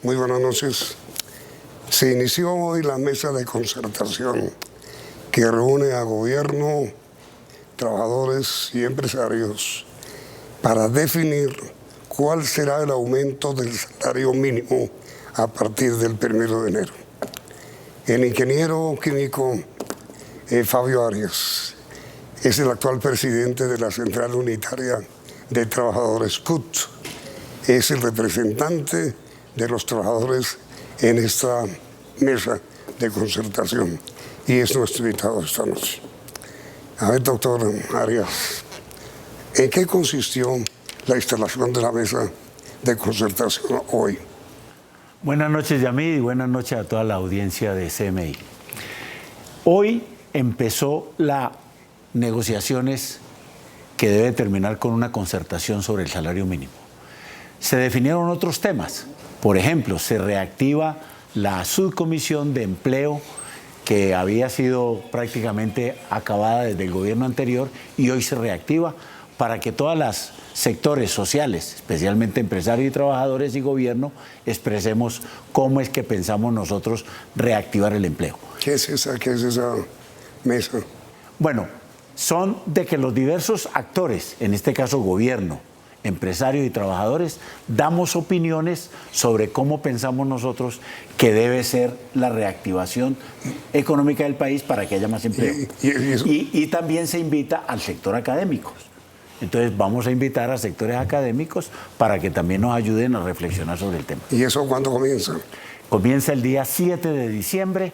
Muy buenas noches. Se inició hoy la mesa de concertación que reúne a gobierno, trabajadores y empresarios para definir cuál será el aumento del salario mínimo a partir del 1 de enero. El ingeniero químico Fabio Arias es el actual presidente de la Central Unitaria de Trabajadores CUT. Es el representante de los trabajadores en esta mesa de concertación y es nuestro invitado esta noche. A ver, doctor Arias, ¿en qué consistió la instalación de la mesa de concertación hoy? Buenas noches, Yamid, y buenas noches a toda la audiencia de CMI. Hoy empezó las negociaciones que debe terminar con una concertación sobre el salario mínimo. Se definieron otros temas. Por ejemplo, se reactiva la subcomisión de empleo que había sido prácticamente acabada desde el gobierno anterior y hoy se reactiva para que todos los sectores sociales, especialmente empresarios y trabajadores y gobierno, expresemos cómo es que pensamos nosotros reactivar el empleo. ¿Qué es esa mesa? Bueno, son de que los diversos actores, en este caso gobierno, empresarios y trabajadores, damos opiniones sobre cómo pensamos nosotros que debe ser la reactivación económica del país para que haya más empleo. Y también se invita al sector académico. Entonces vamos a invitar a sectores académicos para que también nos ayuden a reflexionar sobre el tema. ¿Y eso cuándo comienza? Comienza el día 7 de diciembre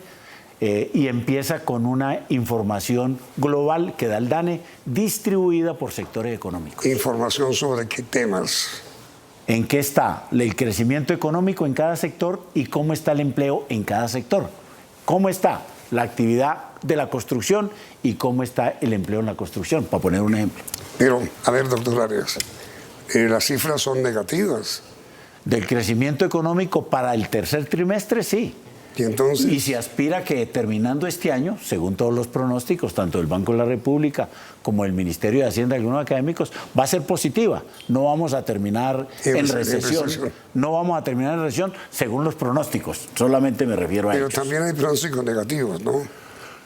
y empieza con una información global que da el DANE distribuida por sectores económicos. ¿Información sobre qué temas? En qué está el crecimiento económico en cada sector y cómo está el empleo en cada sector. Cómo está la actividad de la construcción y cómo está el empleo en la construcción, para poner un ejemplo. Pero, a ver, doctor Arias, las cifras son negativas. Del crecimiento económico para el tercer trimestre, sí. ¿Y entonces? Y se aspira que terminando este año, según todos los pronósticos, tanto del Banco de la República como el Ministerio de Hacienda y algunos académicos, va a ser positiva. No vamos a terminar en recesión. No vamos a terminar en recesión según los pronósticos. Solamente me refiero a ellos. Pero también hay pronósticos negativos, ¿no?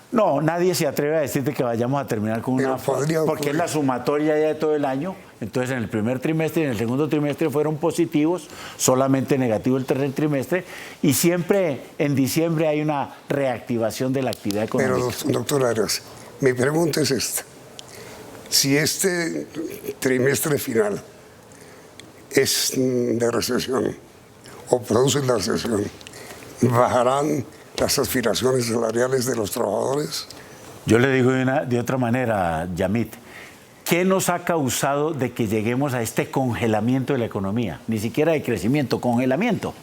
No, nadie se atreve a decirte que vayamos a terminar con una... Porque es la sumatoria ya de todo el año. Entonces, en el primer trimestre y en el segundo trimestre fueron positivos, solamente negativo el tercer trimestre. Y siempre en diciembre hay una reactivación de la actividad económica. Pero, doctor Arias, mi pregunta es esta. Si este trimestre final es de recesión o produce la recesión, ¿bajarán las aspiraciones salariales de los trabajadores? Yo le digo de otra manera, Yamit, ¿qué nos ha causado de que lleguemos a este congelamiento de la economía? Ni siquiera de crecimiento, congelamiento.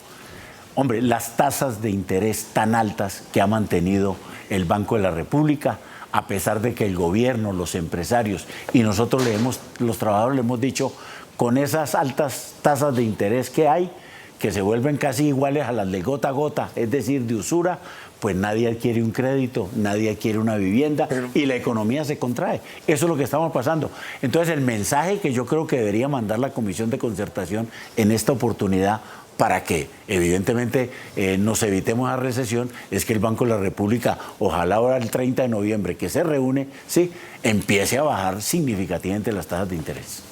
Hombre, las tasas de interés tan altas que ha mantenido el Banco de la República, a pesar de que el gobierno, los empresarios y nosotros los trabajadores le hemos dicho, con esas altas tasas de interés que hay, que se vuelven casi iguales a las de gota a gota, es decir, de usura, pues nadie adquiere un crédito, nadie adquiere una vivienda y la economía se contrae. Eso es lo que estamos pasando. Entonces, el mensaje que yo creo que debería mandar la Comisión de Concertación en esta oportunidad para que, evidentemente, nos evitemos la recesión, es que el Banco de la República, ojalá ahora el 30 de noviembre, que se reúne, sí, empiece a bajar significativamente las tasas de interés.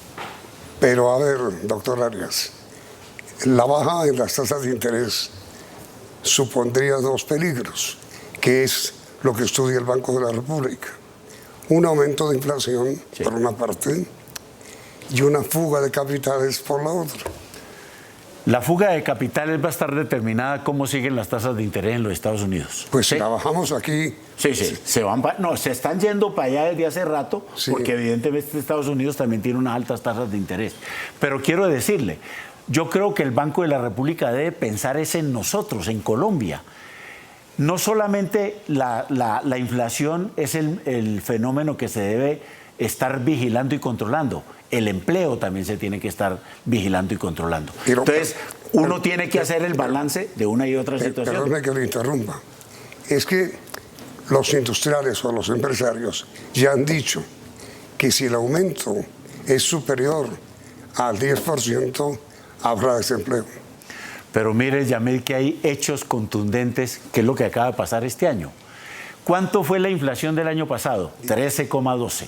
Pero, a ver, doctor Arias, la baja en las tasas de interés supondría dos peligros, que es lo que estudia el Banco de la República. Un aumento de inflación, sí, por una parte, y una fuga de capitales por la otra. La fuga de capitales va a estar determinada cómo siguen las tasas de interés en los Estados Unidos. Pues ¿sí? Si la bajamos aquí... Sí, se están yendo para allá desde hace rato, sí, porque evidentemente Estados Unidos también tiene unas altas tasas de interés. Pero quiero decirle, yo creo que el Banco de la República debe pensar es en nosotros, en Colombia. No solamente la inflación es el fenómeno que se debe estar vigilando y controlando, el empleo también se tiene que estar vigilando y controlando. Entonces, uno tiene que hacer el balance de una y otra situación. Perdóneme que lo interrumpa. Es que los industriales o los empresarios ya han dicho que si el aumento es superior al 10%, habrá desempleo. Pero mire, Yamil, que hay hechos contundentes, que es lo que acaba de pasar este año. ¿Cuánto fue la inflación del año pasado? 13,12.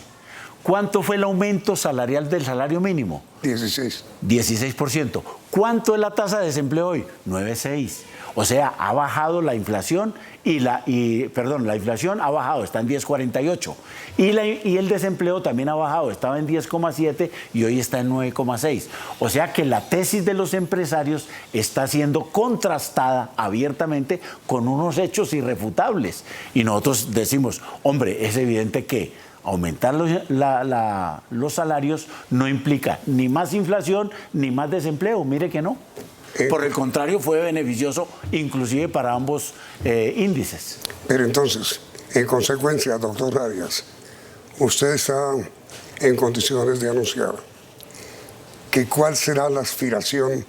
¿Cuánto fue el aumento salarial del salario mínimo? 16%. ¿Cuánto es la tasa de desempleo hoy? 9,6. O sea, ha bajado la inflación la inflación ha bajado, está en 10,48. Y el desempleo también ha bajado, estaba en 10,7 y hoy está en 9,6. O sea que la tesis de los empresarios está siendo contrastada abiertamente con unos hechos irrefutables. Y nosotros decimos, hombre, es evidente que aumentar los salarios no implica ni más inflación ni más desempleo. Mire que no. Por el contrario, fue beneficioso inclusive para ambos índices. Pero entonces, en consecuencia, doctor Arias, usted está en condiciones de anunciar que cuál será la aspiración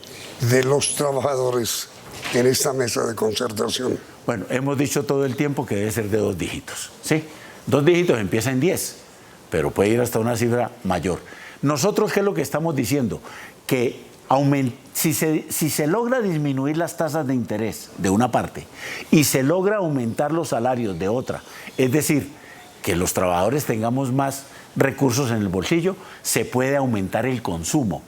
de los trabajadores en esta mesa de concertación. Bueno, hemos dicho todo el tiempo que debe ser de 2 dígitos, ¿sí? 2 dígitos empieza en 10, pero puede ir hasta una cifra mayor. Nosotros, ¿qué es lo que estamos diciendo? Que si se logra disminuir las tasas de interés de una parte y se logra aumentar los salarios de otra, es decir, que los trabajadores tengamos más recursos en el bolsillo, se puede aumentar el consumo.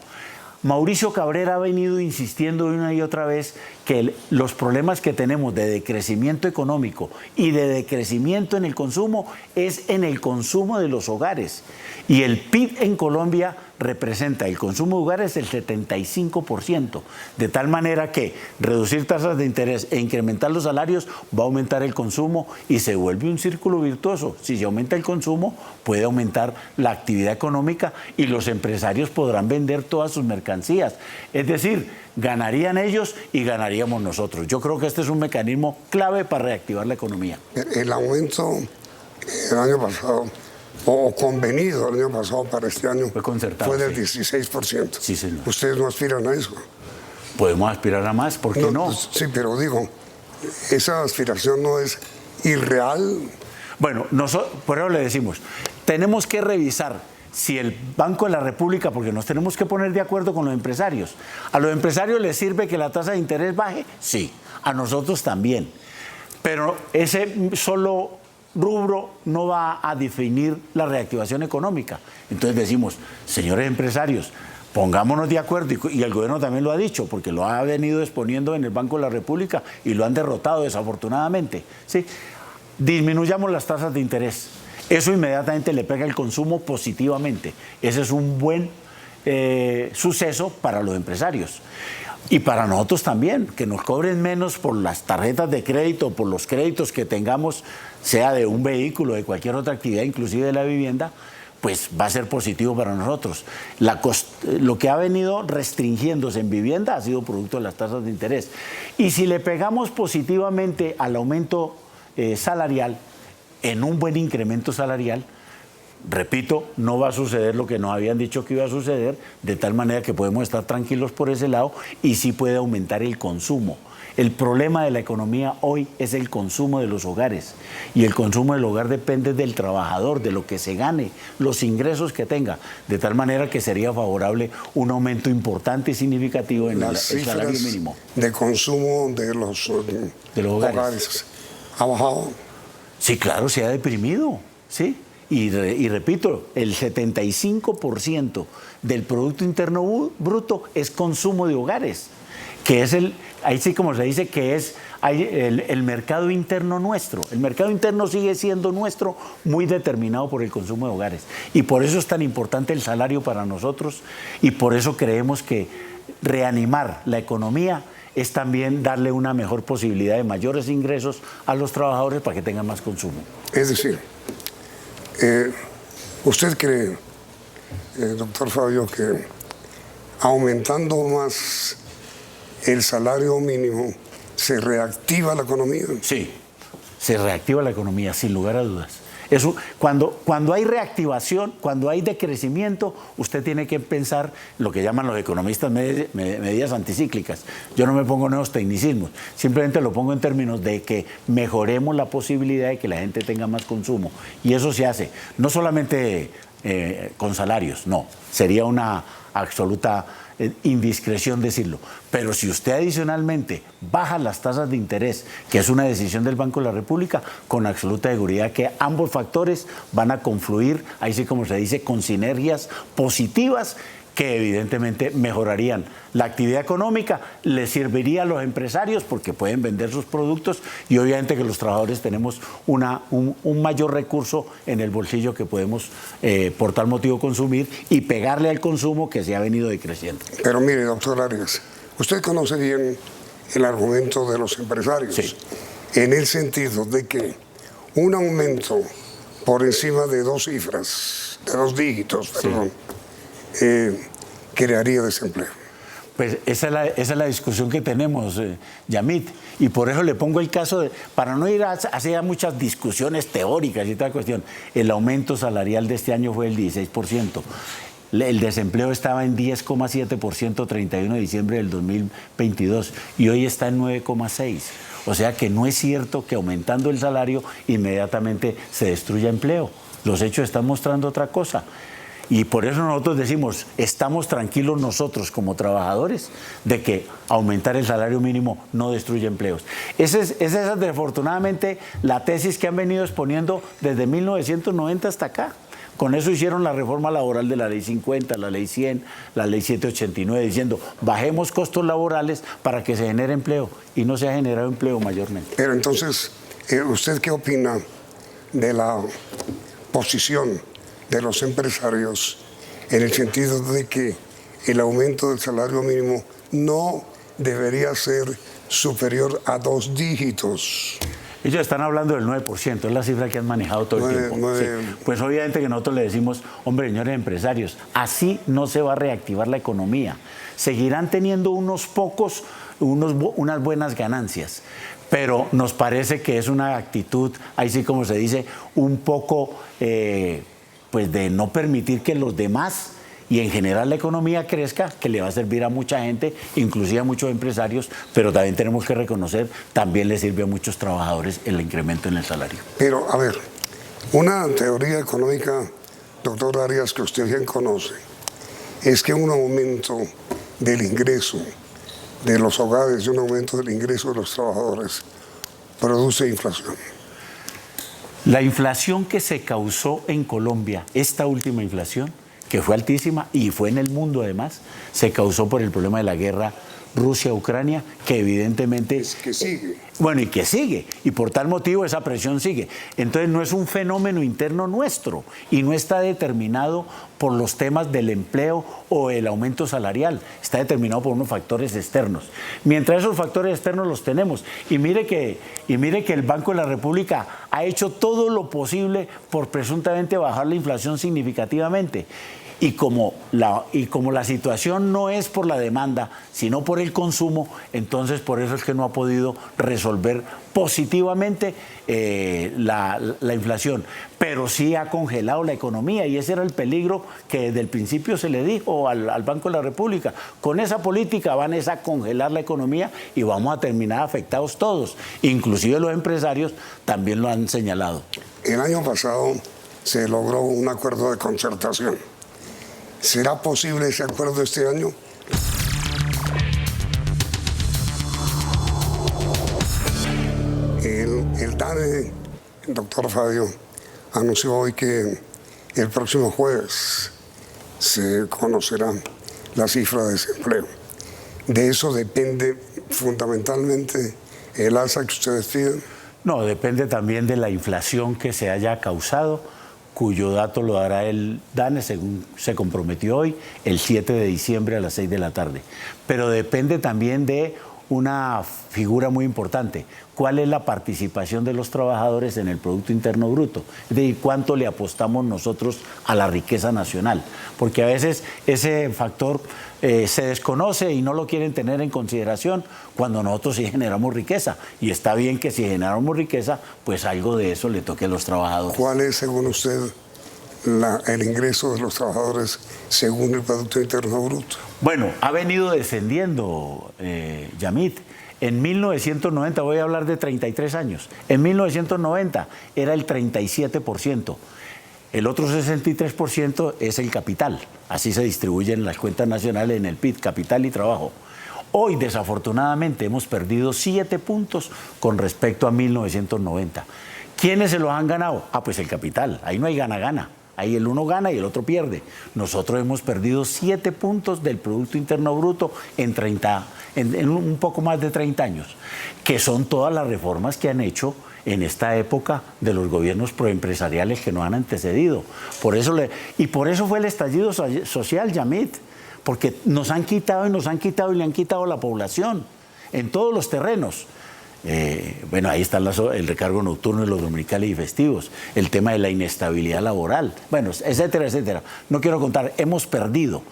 Mauricio Cabrera ha venido insistiendo una y otra vez que los problemas que tenemos de decrecimiento económico y de decrecimiento en el consumo es en el consumo de los hogares. Y el PIB en Colombia representa el consumo de hogares el 75%, de tal manera que reducir tasas de interés e incrementar los salarios va a aumentar el consumo y se vuelve un círculo virtuoso. Si se aumenta el consumo, puede aumentar la actividad económica y los empresarios podrán vender todas sus mercancías. Es decir, ganarían ellos y ganaríamos nosotros. Yo creo que este es un mecanismo clave para reactivar la economía. El aumento el año pasado, o convenido el año pasado para este año, fue del 16%. Sí, señor. ¿Ustedes no aspiran a eso? Podemos aspirar a más, ¿por qué no? Sí, pero digo, esa aspiración no es irreal. Bueno, por eso le decimos, tenemos que revisar si el Banco de la República, porque nos tenemos que poner de acuerdo con los empresarios. ¿A los empresarios les sirve que la tasa de interés baje? Sí, a nosotros también. Pero ese solo rubro no va a definir la reactivación económica. Entonces decimos, señores empresarios, pongámonos de acuerdo, y el gobierno también lo ha dicho, porque lo ha venido exponiendo en el Banco de la República y lo han derrotado desafortunadamente, ¿sí? Disminuyamos las tasas de interés. Eso inmediatamente le pega el consumo positivamente. Ese es un buen suceso para los empresarios. Y para nosotros también, que nos cobren menos por las tarjetas de crédito, por los créditos que tengamos, sea de un vehículo, de cualquier otra actividad, inclusive de la vivienda, pues va a ser positivo para nosotros. Lo que ha venido restringiéndose en vivienda ha sido producto de las tasas de interés. Y si le pegamos positivamente al aumento salarial, en un buen incremento salarial, repito, no va a suceder lo que nos habían dicho que iba a suceder, de tal manera que podemos estar tranquilos por ese lado y sí puede aumentar el consumo. El problema de la economía hoy es el consumo de los hogares, y el consumo del hogar depende del trabajador, de lo que se gane, los ingresos que tenga, de tal manera que sería favorable un aumento importante y significativo en el salario mínimo. De consumo de los hogares ha bajado. Sí, claro, se ha deprimido, ¿sí? Y repito, el 75% del Producto Interno Bruto es consumo de hogares, que es ahí sí como se dice, que es el mercado interno nuestro. El mercado interno sigue siendo nuestro, muy determinado por el consumo de hogares. Y por eso es tan importante el salario para nosotros, y por eso creemos que reanimar la economía es también darle una mejor posibilidad de mayores ingresos a los trabajadores para que tengan más consumo. Es decir, ¿usted cree, doctor Fabio, que aumentando más el salario mínimo se reactiva la economía? Sí, se reactiva la economía, sin lugar a dudas. Eso, cuando hay reactivación, cuando hay decrecimiento, usted tiene que pensar lo que llaman los economistas medidas anticíclicas. Yo no me pongo nuevos tecnicismos, simplemente lo pongo en términos de que mejoremos la posibilidad de que la gente tenga más consumo. Y eso se hace no solamente con salarios, no, sería una absoluta indiscreción decirlo. Pero si usted adicionalmente baja las tasas de interés, que es una decisión del Banco de la República, con absoluta seguridad que ambos factores van a confluir, ahí sí como se dice, con sinergias positivas que evidentemente mejorarían la actividad económica, les serviría a los empresarios porque pueden vender sus productos y obviamente que los trabajadores tenemos un mayor recurso en el bolsillo que podemos por tal motivo consumir y pegarle al consumo que se ha venido decreciendo. Pero mire, doctor Arias, usted conoce bien el argumento de los empresarios, sí, en el sentido de que un aumento por encima de dos cifras, de dos dígitos, perdón, crearía desempleo. Pues esa es la discusión que tenemos, Yamit, y por eso le pongo el caso de, para no ir hacia muchas discusiones teóricas y toda cuestión, el aumento salarial de este año fue el 16%. El desempleo estaba en 10,7% 31 de diciembre del 2022 y hoy está en 9,6%. O sea que no es cierto que aumentando el salario inmediatamente se destruya empleo. Los hechos están mostrando otra cosa. Y por eso nosotros decimos, estamos tranquilos nosotros como trabajadores de que aumentar el salario mínimo no destruye empleos. Esa es desafortunadamente la tesis que han venido exponiendo desde 1990 hasta acá. Con eso hicieron la reforma laboral de la Ley 50, la Ley 100, la Ley 789, diciendo bajemos costos laborales para que se genere empleo. Y no se ha generado empleo mayormente. Pero entonces, ¿usted qué opina de la posición de los empresarios en el sentido de que el aumento del salario mínimo no debería ser superior a 2 dígitos? Ellos están hablando del 9%, es la cifra que han manejado todo el tiempo. Sí. Pues obviamente que nosotros le decimos, hombre, señores empresarios, así no se va a reactivar la economía. Seguirán teniendo unas buenas ganancias, pero nos parece que es una actitud, ahí sí como se dice, un poco pues de no permitir que los demás y en general la economía crezca, que le va a servir a mucha gente, inclusive a muchos empresarios, pero también tenemos que reconocer, también le sirve a muchos trabajadores el incremento en el salario. Pero, a ver, una teoría económica, doctor Arias, que usted bien conoce, es que un aumento del ingreso de los hogares y un aumento del ingreso de los trabajadores produce inflación. La inflación que se causó en Colombia, esta última inflación, que fue altísima y fue en el mundo además, se causó por el problema de la guerra Rusia-Ucrania, que evidentemente... Es que sigue. Bueno, y que sigue, y por tal motivo esa presión sigue. Entonces no es un fenómeno interno nuestro y no está determinado por los temas del empleo o el aumento salarial, está determinado por unos factores externos. Mientras esos factores externos los tenemos, y mire que el Banco de la República ha hecho todo lo posible por presuntamente bajar la inflación significativamente. Y como la situación no es por la demanda, sino por el consumo, entonces por eso es que no ha podido resolver positivamente la inflación. Pero sí ha congelado la economía y ese era el peligro que desde el principio se le dijo al Banco de la República. Con esa política van a congelar la economía y vamos a terminar afectados todos. Inclusive los empresarios también lo han señalado. El año pasado se logró un acuerdo de concertación. ¿Será posible ese acuerdo este año? El DANE, el doctor Fabio, anunció hoy que el próximo jueves se conocerá la cifra de desempleo. ¿De eso depende fundamentalmente el alza que ustedes piden? No, depende también de la inflación que se haya causado, cuyo dato lo dará el DANE, según se comprometió hoy, el 7 de diciembre a las 6 de la tarde. Pero depende también de una figura muy importante. ¿Cuál es la participación de los trabajadores en el Producto Interno Bruto? Es decir, ¿cuánto le apostamos nosotros a la riqueza nacional? Porque a veces ese factor se desconoce y no lo quieren tener en consideración cuando nosotros sí generamos riqueza. Y está bien que si generamos riqueza, pues algo de eso le toque a los trabajadores. ¿Cuál es, según usted, el ingreso de los trabajadores según el Producto Interno Bruto? Bueno, ha venido descendiendo, Yamit. En 1990, voy a hablar de 33 años, en 1990 era el 37%. El otro 63% es el capital. Así se distribuyen las cuentas nacionales en el PIB, capital y trabajo. Hoy, desafortunadamente, hemos perdido 7 puntos con respecto a 1990. ¿Quiénes se los han ganado? Pues el capital. Ahí no hay gana-gana. Ahí el uno gana y el otro pierde. Nosotros hemos perdido 7 puntos del Producto Interno Bruto en un poco más de 30 años, que son todas las reformas que han hecho en esta época de los gobiernos proempresariales que nos han antecedido. Por eso fue el estallido social, Yamit, porque nos han quitado y le han quitado la población en todos los terrenos. Bueno, ahí está el recargo nocturno de los dominicales y festivos, el tema de la inestabilidad laboral, bueno, etcétera, etcétera. No quiero contar, hemos perdido,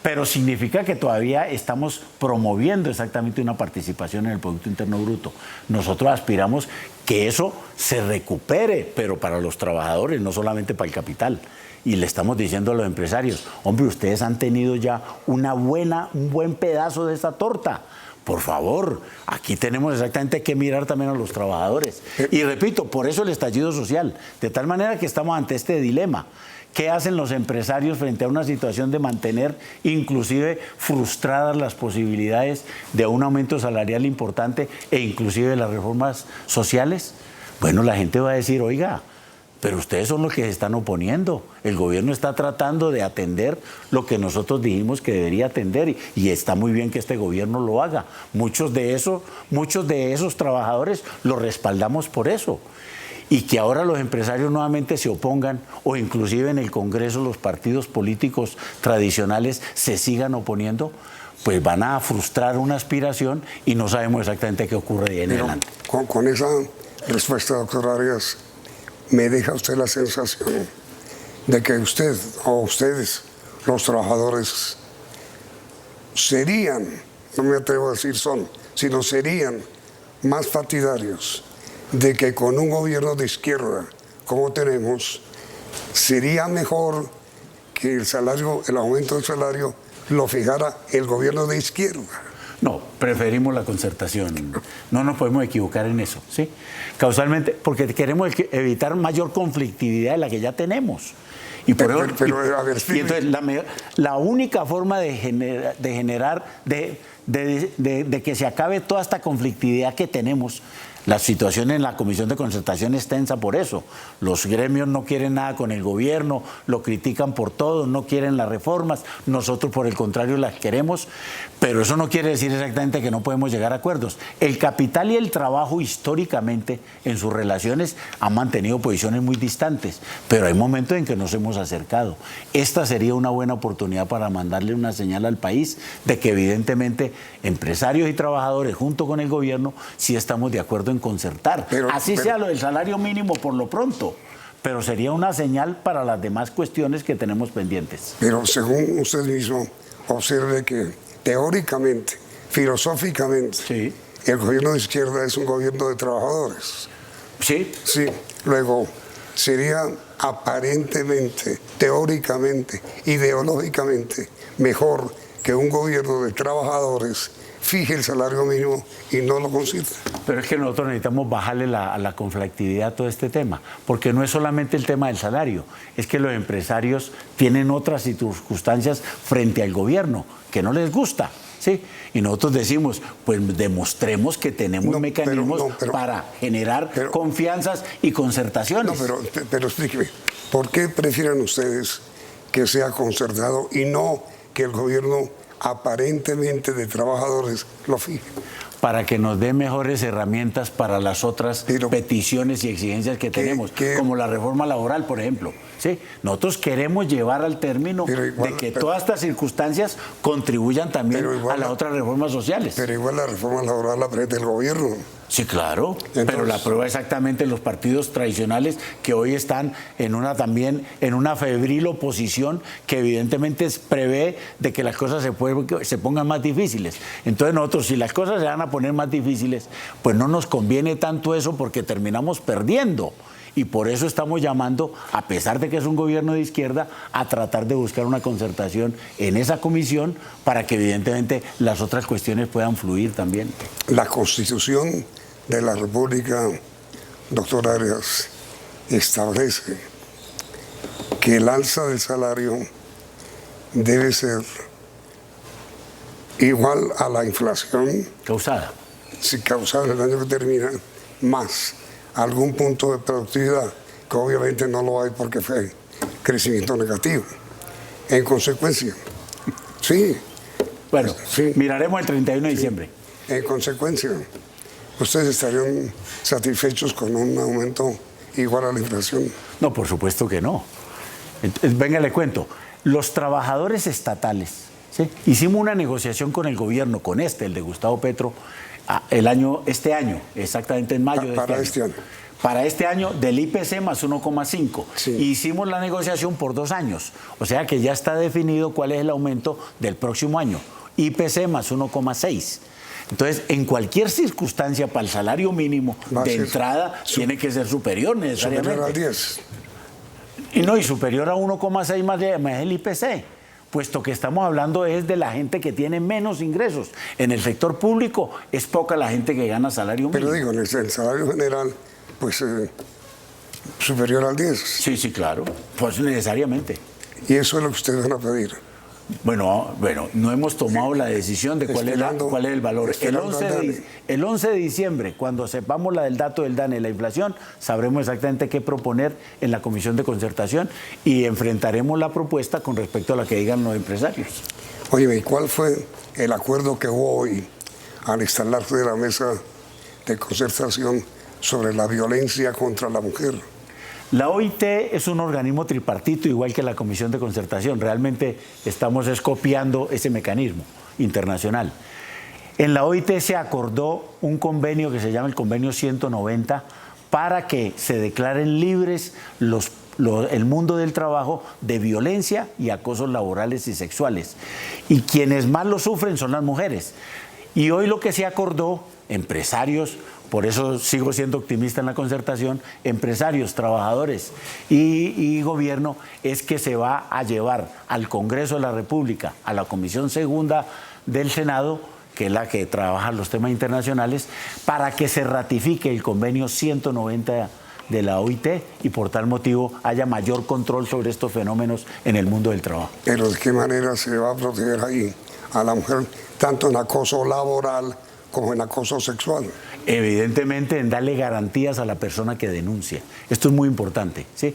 pero significa que todavía estamos promoviendo exactamente una participación en el Producto Interno Bruto. Nosotros aspiramos que eso se recupere, pero para los trabajadores, no solamente para el capital. Y le estamos diciendo a los empresarios, hombre, ustedes han tenido ya un buen pedazo de esta torta. Por favor, aquí tenemos exactamente que mirar también a los trabajadores. Y repito, por eso el estallido social, de tal manera que estamos ante este dilema. ¿Qué hacen los empresarios frente a una situación de mantener inclusive frustradas las posibilidades de un aumento salarial importante e inclusive las reformas sociales? Bueno, la gente va a decir, oiga, pero ustedes son los que se están oponiendo. El gobierno está tratando de atender lo que nosotros dijimos que debería atender y está muy bien que este gobierno lo haga. Muchos de esos trabajadores los respaldamos por eso. Y que ahora los empresarios nuevamente se opongan o inclusive en el Congreso los partidos políticos tradicionales se sigan oponiendo, pues van a frustrar una aspiración y no sabemos exactamente qué ocurre de en adelante. Con esa respuesta, doctor Arias, me deja usted la sensación de que usted o ustedes, los trabajadores, serían, no me atrevo a decir son, sino serían más partidarios de que con un gobierno de izquierda como tenemos, sería mejor que el aumento del salario lo fijara el gobierno de izquierda. No, preferimos la concertación. No nos podemos equivocar en eso, ¿sí? Causalmente, porque queremos evitar mayor conflictividad de la que ya tenemos. Y por eso, entonces, la única forma de que se acabe toda esta conflictividad que tenemos. La situación en la Comisión de Concertación es tensa por eso. Los gremios no quieren nada con el gobierno, lo critican por todo, no quieren las reformas. Nosotros, por el contrario, las queremos, pero eso no quiere decir exactamente que no podemos llegar a acuerdos. El capital y el trabajo históricamente en sus relaciones han mantenido posiciones muy distantes, pero hay momentos en que nos hemos acercado. Esta sería una buena oportunidad para mandarle una señal al país de que evidentemente empresarios y trabajadores junto con el gobierno sí estamos de acuerdo en concertar. Así sea lo del salario mínimo por lo pronto, pero sería una señal para las demás cuestiones que tenemos pendientes. Pero según usted mismo, observe que teóricamente, filosóficamente, sí, el gobierno de izquierda es un gobierno de trabajadores. Sí. Sí, luego sería aparentemente, teóricamente, ideológicamente, mejor que un gobierno de trabajadores fije el salario mínimo y no lo considera. Pero es que nosotros necesitamos bajarle a la conflictividad a todo este tema, porque no es solamente el tema del salario, es que los empresarios tienen otras circunstancias frente al gobierno que no les gusta, ¿sí? Y nosotros decimos, pues demostremos que tenemos mecanismos para generar confianzas y concertaciones. No, pero explíqueme, ¿por qué prefieren ustedes que sea concertado y no que el gobierno aparentemente de trabajadores lo fije? Para que nos dé mejores herramientas para las otras peticiones y exigencias que tenemos, como la reforma laboral, por ejemplo. ¿Sí? Nosotros queremos llevar al término de que todas estas circunstancias contribuyan también a las otras reformas sociales. Pero igual la reforma laboral la presenta el gobierno. Sí, claro, pero la prueba exactamente los partidos tradicionales que hoy están también en una febril oposición que evidentemente prevé de que las cosas se pongan más difíciles. Entonces nosotros, si las cosas se van a poner más difíciles, pues no nos conviene tanto eso porque terminamos perdiendo. Y por eso estamos llamando, a pesar de que es un gobierno de izquierda, a tratar de buscar una concertación en esa comisión para que evidentemente las otras cuestiones puedan fluir también. La Constitución de la República, doctor Arias, establece que el alza del salario debe ser igual a la inflación Causada. si causada el año que termina, más algún punto de productividad, que obviamente no lo hay porque fue crecimiento negativo. En consecuencia, sí. Bueno, sí, miraremos el 31 de diciembre. en consecuencia, ustedes estarían satisfechos con un aumento igual a la inflación. No, por supuesto que no. Venga, le cuento. Los trabajadores estatales, ¿sí? Hicimos una negociación con el gobierno, con el de Gustavo Petro, este año, exactamente en mayo de Para este año. Para este año del IPC más 1,5. Sí. Hicimos la negociación por 2 años. O sea que ya está definido cuál es el aumento del próximo año. IPC más 1,6. Entonces, en cualquier circunstancia para el salario mínimo de entrada tiene que ser superior necesariamente. Superior al 10. Y superior a 1,6 más el IPC, puesto que estamos hablando es de la gente que tiene menos ingresos. En el sector público es poca la gente que gana salario mínimo. Pero digo, en el salario general, pues superior al 10. Sí, claro, pues necesariamente. Y eso es lo que ustedes van a pedir. Bueno, no hemos tomado la decisión de cuál es el valor. El 11 de diciembre, cuando sepamos el dato del DANE, la inflación, sabremos exactamente qué proponer en la Comisión de Concertación y enfrentaremos la propuesta con respecto a la que digan los empresarios. Oye, ¿y cuál fue el acuerdo que hubo hoy al instalarse de la mesa de concertación sobre la violencia contra la mujer? La OIT es un organismo tripartito, igual que la Comisión de Concertación. Realmente estamos copiando ese mecanismo internacional. En la OIT se acordó un convenio que se llama el Convenio 190 para que se declaren libres el mundo del trabajo de violencia y acosos laborales y sexuales. Y quienes más lo sufren son las mujeres. Y hoy lo que se acordó, empresarios, por eso sigo siendo optimista en la concertación, empresarios, trabajadores y gobierno, es que se va a llevar al Congreso de la República, a la Comisión Segunda del Senado, que es la que trabaja los temas internacionales, para que se ratifique el convenio 190 de la OIT y por tal motivo haya mayor control sobre estos fenómenos en el mundo del trabajo. Pero ¿de qué manera se va a proteger ahí a la mujer, tanto en acoso laboral como en acoso sexual? Evidentemente en darle garantías a la persona que denuncia. Esto es muy importante, ¿sí?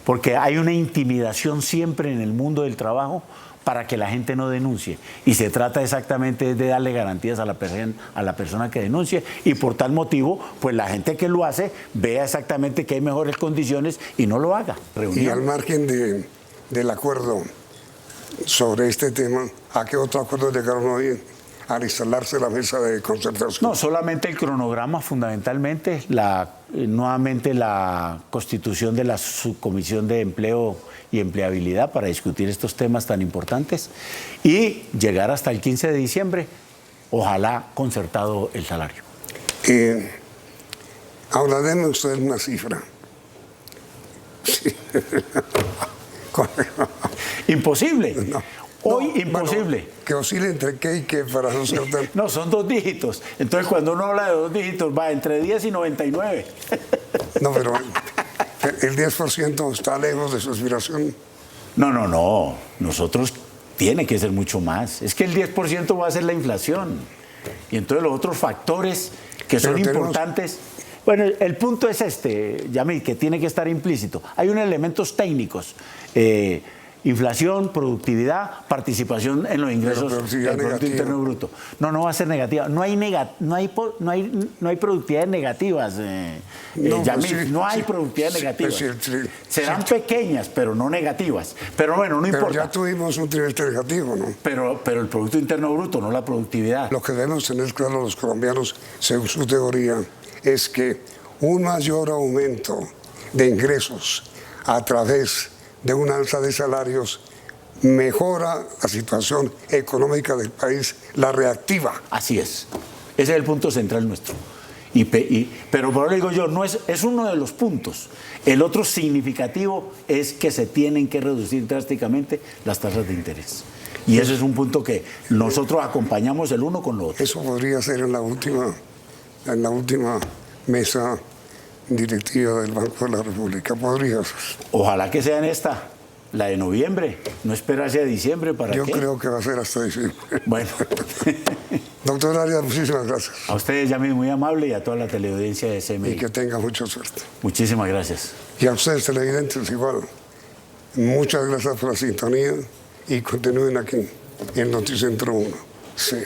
Porque hay una intimidación siempre en el mundo del trabajo para que la gente no denuncie. Y se trata exactamente de darle garantías a la persona que denuncie y por tal motivo, pues la gente que lo hace vea exactamente que hay mejores condiciones y no lo haga. Y al margen del acuerdo sobre este tema, ¿a qué otro acuerdo llegaron hoy al instalarse la mesa de concertación? No, solamente el cronograma, fundamentalmente, nuevamente la constitución de la Subcomisión de Empleo y Empleabilidad para discutir estos temas tan importantes y llegar hasta el 15 de diciembre, ojalá concertado el salario. Ahora denme ustedes una cifra. Sí. Imposible. No. Hoy imposible. Bueno, que oscile entre qué y qué para no ser tan... No, son 2 dígitos. Entonces, cuando uno habla de 2 dígitos, va entre 10 y 99. No, pero el 10% está lejos de su aspiración. No. Nosotros tiene que ser mucho más. Es que el 10% va a ser la inflación. Y entonces los otros factores que son importantes... Bueno, el punto es Yamil, que tiene que estar implícito. Hay unos elementos técnicos. Inflación, productividad, participación en los ingresos del Producto Interno Bruto. No va a ser negativa. No hay productividades negativas, Yamil. No hay productividades negativas. Serán pequeñas, pero no negativas. Pero bueno, no importa. Pero ya tuvimos un trimestre negativo, ¿no? Pero el Producto Interno Bruto, no la productividad. Lo que debemos tener claro los colombianos, según su teoría, es que un mayor aumento de ingresos a través de un alza de salarios mejora la situación económica del país, la reactiva. Así es. Ese es el punto central nuestro. Pero por eso digo yo, no es uno de los puntos. El otro significativo es que se tienen que reducir drásticamente las tasas de interés. Y ese es un punto que nosotros acompañamos el uno con lo otro. Eso podría ser en la última mesa directiva del Banco de la República. Podría ser. Ojalá que sea en esta, la de noviembre. No esperarse a diciembre para Yo qué. creo que va a ser hasta diciembre. Bueno. Doctor Arias, muchísimas gracias. A ustedes, Yamit, muy amable, y a toda la teleaudiencia de Y CMI. que tenga mucha suerte. Muchísimas gracias. Y a ustedes, televidentes, igual. Muchas gracias por la sintonía y continúen aquí en Noticentro 1. CMI.